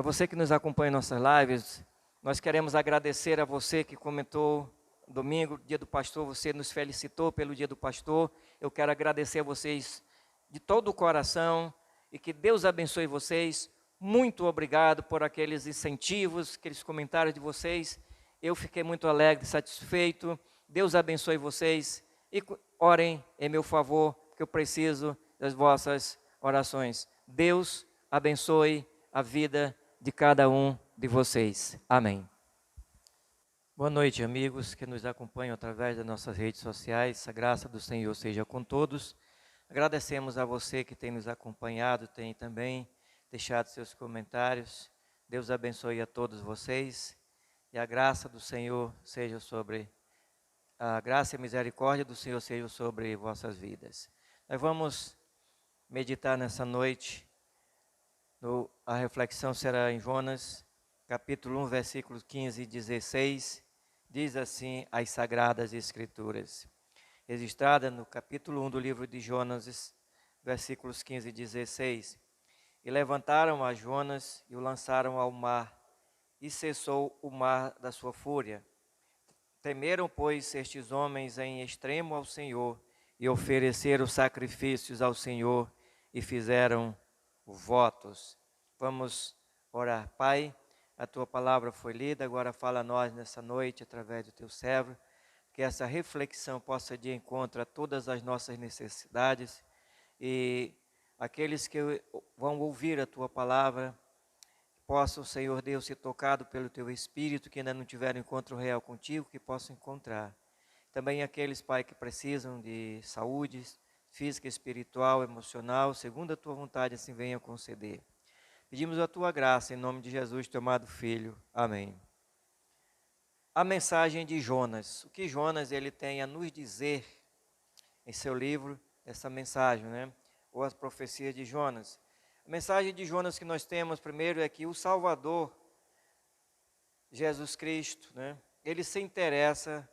você que nos acompanha em nossas lives, nós queremos agradecer a você que comentou domingo, dia do pastor, você nos felicitou pelo dia do pastor. Eu quero agradecer a vocês de todo o coração e que Deus abençoe vocês. Muito obrigado por aqueles incentivos, aqueles comentários de vocês. Eu fiquei muito alegre, satisfeito. Deus abençoe vocês e orem em meu favor, porque eu preciso das vossas orações. Deus abençoe a vida de cada um de vocês. Amém. Boa noite, amigos que nos acompanham através das nossas redes sociais. A graça do Senhor seja com todos. Agradecemos a você que tem nos acompanhado, tem também deixado seus comentários. Deus abençoe a todos vocês e a graça do Senhor seja sobre a graça e a misericórdia do Senhor seja sobre vossas vidas. Nós vamos meditar nessa noite. A reflexão será em Jonas, capítulo 1, versículos 15 e 16. Diz assim as Sagradas Escrituras. Registrada no capítulo 1 do livro de Jonas, versículos 15 e 16. E levantaram a Jonas e o lançaram ao mar, e cessou o mar da sua fúria. Temeram, pois, estes homens em extremo ao Senhor, e ofereceram sacrifícios ao Senhor, e fizeram votos. Vamos orar. Pai, a tua palavra foi lida, agora fala a nós nessa noite, através do teu servo, que essa reflexão possa ir de encontro a todas as nossas necessidades, e aqueles que vão ouvir a tua palavra, possam, Senhor Deus, ser tocado pelo teu Espírito, que ainda não tiveram encontro real contigo, que possam encontrar. Também aqueles, Pai, que precisam de saúde física, espiritual, emocional, segundo a tua vontade, assim venha conceder. Pedimos a tua graça, em nome de Jesus, teu amado Filho. Amém. A mensagem de Jonas. O que Jonas ele tem a nos dizer em seu livro, essa mensagem, né? Ou as profecias de Jonas. A mensagem de Jonas que nós temos primeiro é que o Salvador, Jesus Cristo, né? Ele se interessa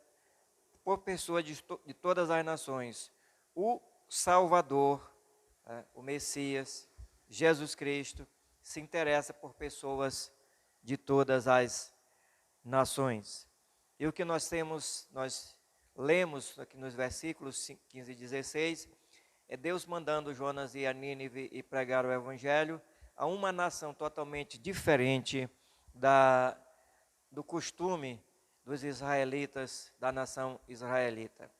por pessoas de todas as nações. O Salvador, o Messias, Jesus Cristo, se interessa por pessoas de todas as nações. E o que nós lemos aqui nos versículos 15 e 16, é Deus mandando Jonas ir a Nínive e pregar o Evangelho a uma nação totalmente diferente do costume dos israelitas, da nação israelita.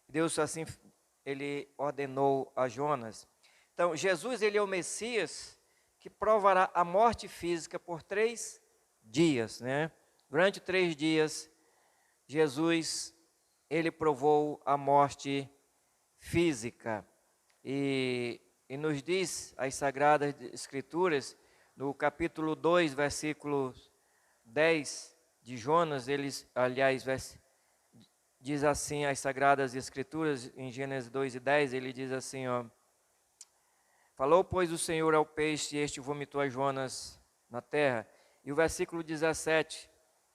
Deus assim, ele ordenou a Jonas. Então, Jesus, ele é o Messias que provará a morte física por 3 dias, né? Durante 3 dias, Jesus, ele provou a morte física. E nos diz as Sagradas Escrituras, no capítulo 2, versículo 10 de Jonas, diz assim as Sagradas Escrituras, em Gênesis 2 e 10, ele diz assim, ó: falou, pois, o Senhor ao peixe, e este vomitou a Jonas na terra. E o versículo 17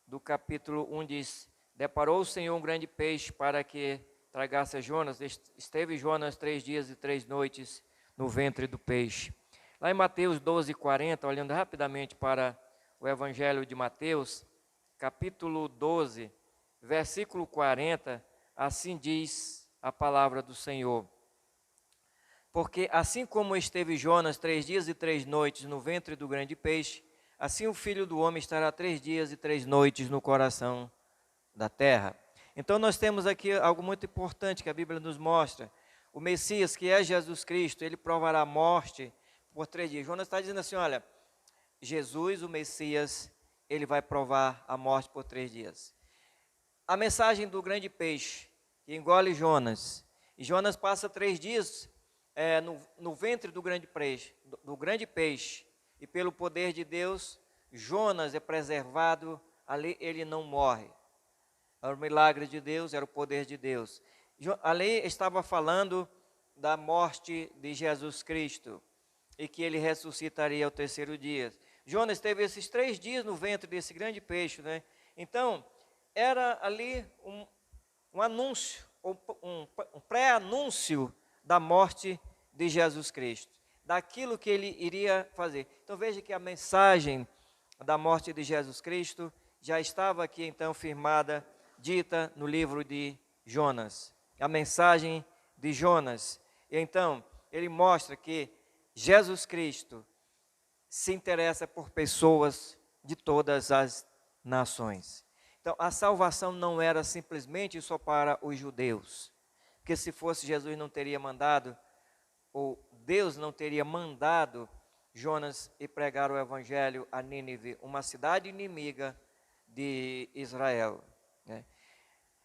do capítulo 1 diz: deparou o Senhor um grande peixe para que tragasse a Jonas. Esteve Jonas 3 dias e 3 noites no ventre do peixe. Lá em Mateus 12, 40, olhando rapidamente para o Evangelho de Mateus, capítulo 12, versículo 40, assim diz a palavra do Senhor. Porque assim como esteve Jonas 3 dias e 3 noites no ventre do grande peixe, assim o Filho do Homem estará 3 dias e 3 noites no coração da terra. Então nós temos aqui algo muito importante que a Bíblia nos mostra. O Messias, que é Jesus Cristo, ele provará a morte por 3 dias. Jonas está dizendo assim, olha, Jesus, o Messias, ele vai provar a morte por 3 dias. A mensagem do grande peixe, que engole Jonas. E Jonas passa 3 dias no ventre do grande peixe. E pelo poder de Deus, Jonas é preservado, ali ele não morre. Era o milagre de Deus, era o poder de Deus. Ali estava falando da morte de Jesus Cristo e que ele ressuscitaria ao 3º dia. Jonas teve esses 3 dias no ventre desse grande peixe, né? Então, era ali um anúncio, um pré-anúncio da morte de Jesus Cristo, daquilo que ele iria fazer. Então veja que a mensagem da morte de Jesus Cristo já estava aqui então firmada, dita no livro de Jonas, a mensagem de Jonas. E então, ele mostra que Jesus Cristo se interessa por pessoas de todas as nações. Então, a salvação não era simplesmente só para os judeus, porque se fosse Jesus não teria mandado, ou Deus não teria mandado Jonas ir pregar o evangelho a Nínive, uma cidade inimiga de Israel, né?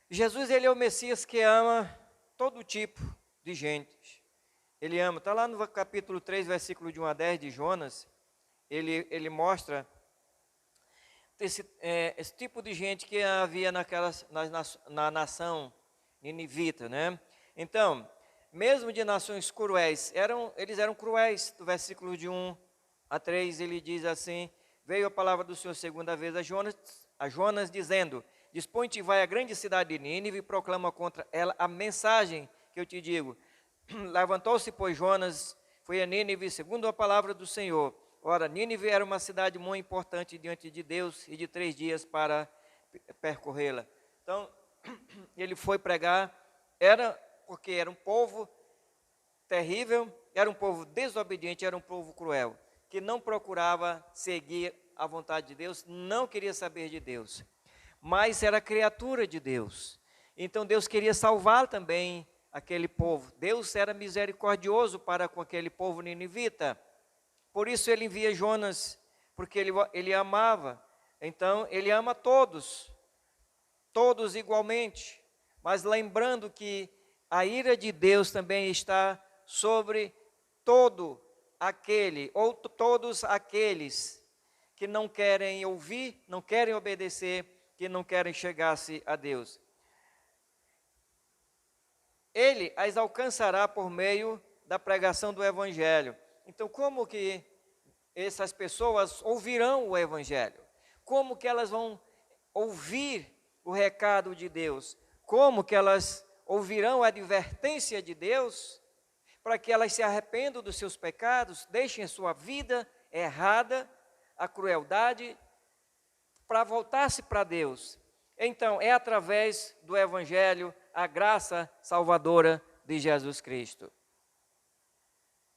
Jesus, ele é o Messias que ama todo tipo de gente. Ele ama, está lá no capítulo 3, versículo de 1 a 10 de Jonas, ele mostra esse tipo de gente que havia na nação ninivita, né? Então, mesmo de nações cruéis, eles eram cruéis. Do versículo de 1 a 3, ele diz assim: veio a palavra do Senhor segunda vez a Jonas dizendo: dispõe-te e vai à grande cidade de Nínive e proclama contra ela a mensagem que eu te digo. Levantou-se, pois, Jonas, foi a Nínive segundo a palavra do Senhor. Ora, Nínive era uma cidade muito importante diante de Deus e de 3 dias para percorrê-la. Então, ele foi pregar, porque era um povo terrível, era um povo desobediente, era um povo cruel, que não procurava seguir a vontade de Deus, não queria saber de Deus, mas era criatura de Deus. Então Deus queria salvar também aquele povo. Deus era misericordioso para com aquele povo ninivita. Por isso ele envia Jonas, porque ele amava. Então ele ama todos igualmente. Mas lembrando que a ira de Deus também está sobre todos aqueles que não querem ouvir, não querem obedecer, que não querem chegar-se a Deus. Ele as alcançará por meio da pregação do Evangelho. Então, como que essas pessoas ouvirão o Evangelho? Como que elas vão ouvir o recado de Deus? Como que elas ouvirão a advertência de Deus? Para que elas se arrependam dos seus pecados, deixem a sua vida errada, a crueldade, para voltar-se para Deus. Então, é através do Evangelho, a graça salvadora de Jesus Cristo.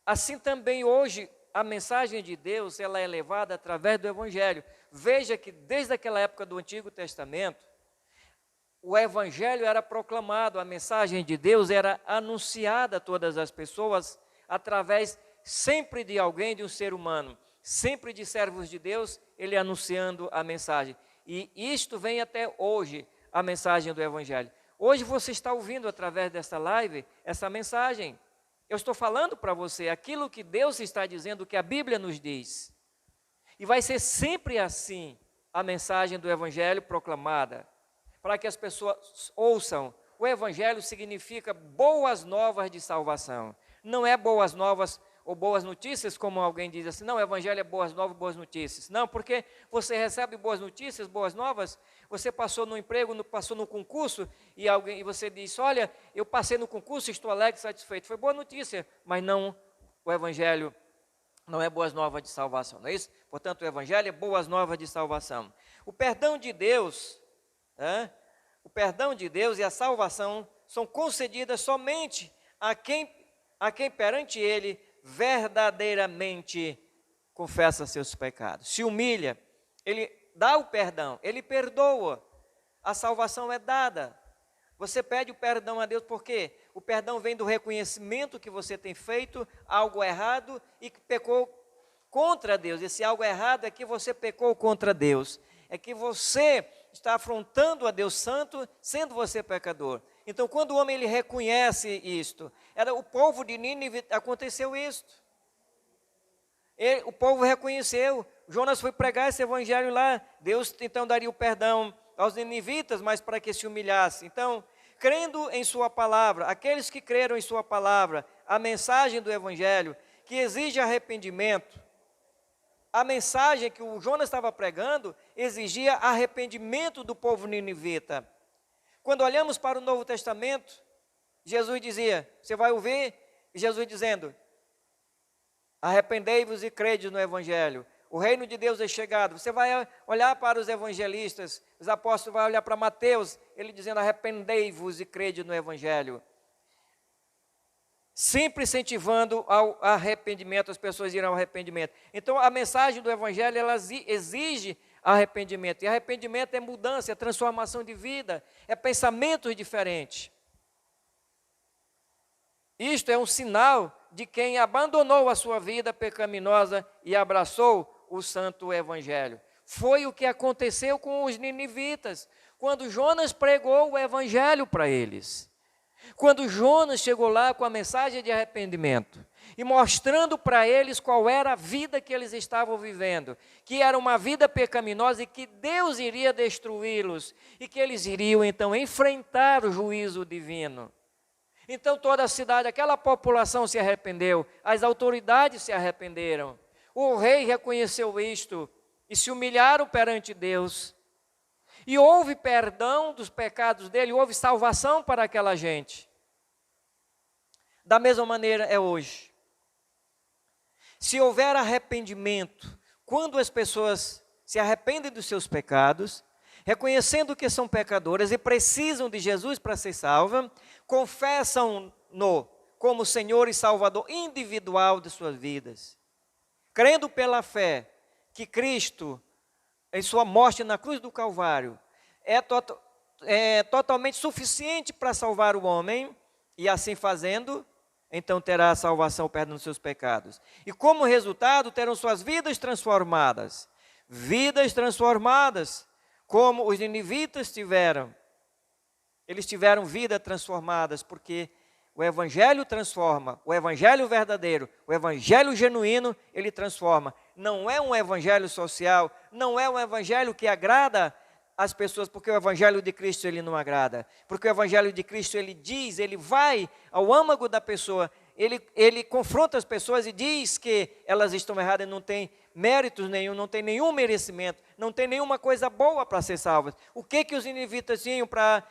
Assim também hoje, a mensagem de Deus, ela é levada através do Evangelho. Veja que desde aquela época do Antigo Testamento, o Evangelho era proclamado, a mensagem de Deus era anunciada a todas as pessoas, através sempre de alguém, de um ser humano, sempre de servos de Deus, ele anunciando a mensagem. E isto vem até hoje, a mensagem do Evangelho. Hoje você está ouvindo através desta live, essa mensagem. Eu estou falando para você aquilo que Deus está dizendo, que a Bíblia nos diz. E vai ser sempre assim, a mensagem do Evangelho proclamada, para que as pessoas ouçam. O Evangelho significa boas novas de salvação. Não é boas novas ou boas notícias, como alguém diz assim, não, o Evangelho é boas novas, boas notícias. Não, porque você recebe boas notícias, boas novas, você passou no emprego, passou no concurso, e você diz, olha, eu passei no concurso, estou alegre, satisfeito. Foi boa notícia, mas não, o Evangelho não é boas novas de salvação, não é isso? Portanto, o Evangelho é boas novas de salvação. O perdão de Deus, o perdão de Deus e a salvação são concedidas somente a quem perante Ele verdadeiramente confessa seus pecados, se humilha, Ele dá o perdão, Ele perdoa, a salvação é dada. Você pede o perdão a Deus porque o perdão vem do reconhecimento que você tem feito algo errado e que pecou contra Deus. Esse algo errado é que você pecou contra Deus, é que você está afrontando a Deus Santo, sendo você pecador. Então, quando o homem ele reconhece isto, era o povo de Nínive, aconteceu isto. O povo reconheceu, Jonas foi pregar esse evangelho lá, Deus então daria o perdão aos ninivitas, mas para que se humilhasse. Então, crendo em sua palavra, aqueles que creram em sua palavra, a mensagem do evangelho, que exige arrependimento, a mensagem que o Jonas estava pregando exigia arrependimento do povo ninivita. Quando olhamos para o Novo Testamento, Jesus dizia, você vai ouvir Jesus dizendo, arrependei-vos e crede no Evangelho. o reino de Deus é chegado. Você vai olhar para os evangelistas, os apóstolos vão olhar para Mateus, ele dizendo: arrependei-vos e crede no evangelho. Sempre incentivando ao arrependimento, as pessoas irem ao arrependimento. Então a mensagem do evangelho, ela exige arrependimento. E arrependimento é mudança, é transformação de vida, é pensamentos diferentes. Isto é um sinal de quem abandonou a sua vida pecaminosa e abraçou o santo evangelho. Foi o que aconteceu com os ninivitas, quando Jonas pregou o evangelho para eles. Quando Jonas chegou lá com a mensagem de arrependimento e mostrando para eles qual era a vida que eles estavam vivendo, que era uma vida pecaminosa e que Deus iria destruí-los e que eles iriam então enfrentar o juízo divino. Então toda a cidade, aquela população se arrependeu, as autoridades se arrependeram, o rei reconheceu isto e se humilharam perante Deus. E houve perdão dos pecados dele, houve salvação para aquela gente. Da mesma maneira é hoje. Se houver arrependimento, quando as pessoas se arrependem dos seus pecados, reconhecendo que são pecadoras e precisam de Jesus para ser salvas, confessam-no como Senhor e Salvador individual de suas vidas, crendo pela fé que Cristo, em sua morte na cruz do Calvário, é totalmente suficiente para salvar o homem, e assim fazendo, então terá a salvação, o perdão dos seus pecados. E como resultado, terão suas vidas transformadas. Vidas transformadas, como os ninivitas tiveram. Eles tiveram vidas transformadas, porque o evangelho transforma, o evangelho verdadeiro, o evangelho genuíno, ele transforma. Não é um evangelho social, não é um evangelho que agrada as pessoas, porque o evangelho de Cristo ele não agrada. Porque o evangelho de Cristo ele diz, ele vai ao âmago da pessoa, ele confronta as pessoas e diz que elas estão erradas, não tem méritos nenhum, não tem nenhum merecimento, não tem nenhuma coisa boa para ser salvas. O que os ninivitas tinham para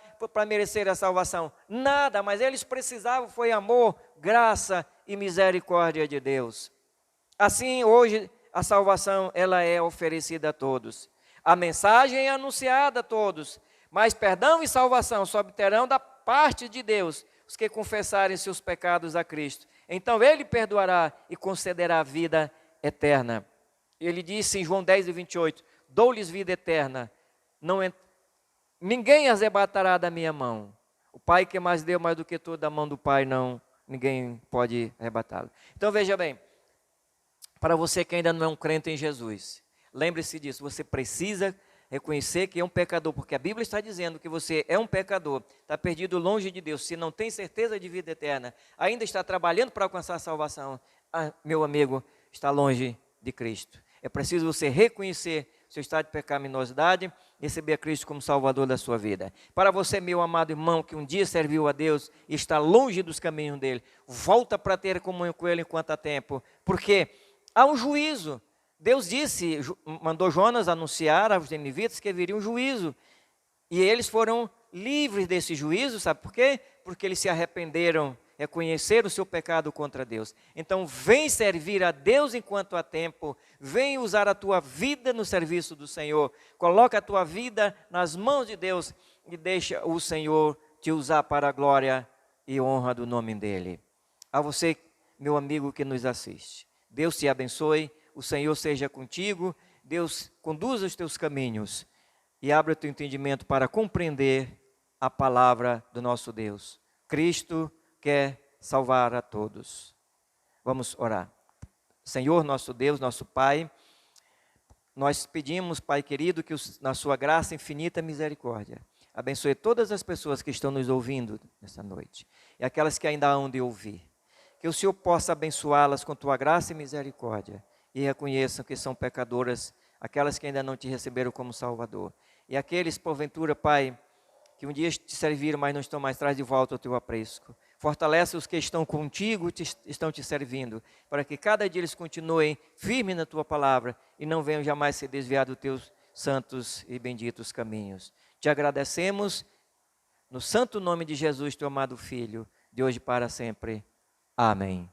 merecer a salvação? Nada, mas eles precisavam, foi amor, graça e misericórdia de Deus. Assim, hoje, a salvação ela é oferecida a todos. A mensagem é anunciada a todos, mas perdão e salvação só obterão da parte de Deus os que confessarem seus pecados a Cristo. Então Ele perdoará e concederá vida eterna. Ele disse em João 10:28, dou-lhes vida eterna, ninguém as arrebatará da minha mão. O Pai que mais deu mais do que tudo, da mão do Pai ninguém pode arrebatá-lo. Então veja bem, para você que ainda não é um crente em Jesus, lembre-se disso, você precisa reconhecer que é um pecador, porque a Bíblia está dizendo que você é um pecador, está perdido longe de Deus, se não tem certeza de vida eterna, ainda está trabalhando para alcançar a salvação, meu amigo, está longe de Cristo. É preciso você reconhecer seu estado de pecaminosidade e receber a Cristo como Salvador da sua vida. Para você, meu amado irmão, que um dia serviu a Deus e está longe dos caminhos dele, volta para ter comunhão com ele enquanto há tempo, porque há um juízo. Deus disse, mandou Jonas anunciar aos ninivitas que viria um juízo. E eles foram livres desse juízo, sabe por quê? Porque eles se arrependeram, reconheceram o seu pecado contra Deus. Então vem servir a Deus enquanto há tempo, vem usar a tua vida no serviço do Senhor. Coloca a tua vida nas mãos de Deus e deixa o Senhor te usar para a glória e honra do nome dEle. A você, meu amigo que nos assiste, Deus te abençoe. O Senhor seja contigo, Deus conduza os teus caminhos e abra o teu entendimento para compreender a palavra do nosso Deus. Cristo quer salvar a todos. Vamos orar. Senhor, nosso Deus, nosso Pai, nós pedimos, Pai querido, que na sua graça infinita misericórdia, abençoe todas as pessoas que estão nos ouvindo nesta noite e aquelas que ainda hão de ouvir. Que o Senhor possa abençoá-las com tua graça e misericórdia. E reconheçam que são pecadoras, aquelas que ainda não te receberam como Salvador. E aqueles, porventura, Pai, que um dia te serviram, mas não estão mais, traz de volta o teu apreço. Fortalece os que estão contigo, estão te servindo, para que cada dia eles continuem firmes na tua palavra e não venham jamais ser desviados dos teus santos e benditos caminhos. Te agradecemos, no santo nome de Jesus, teu amado Filho, de hoje para sempre. Amém.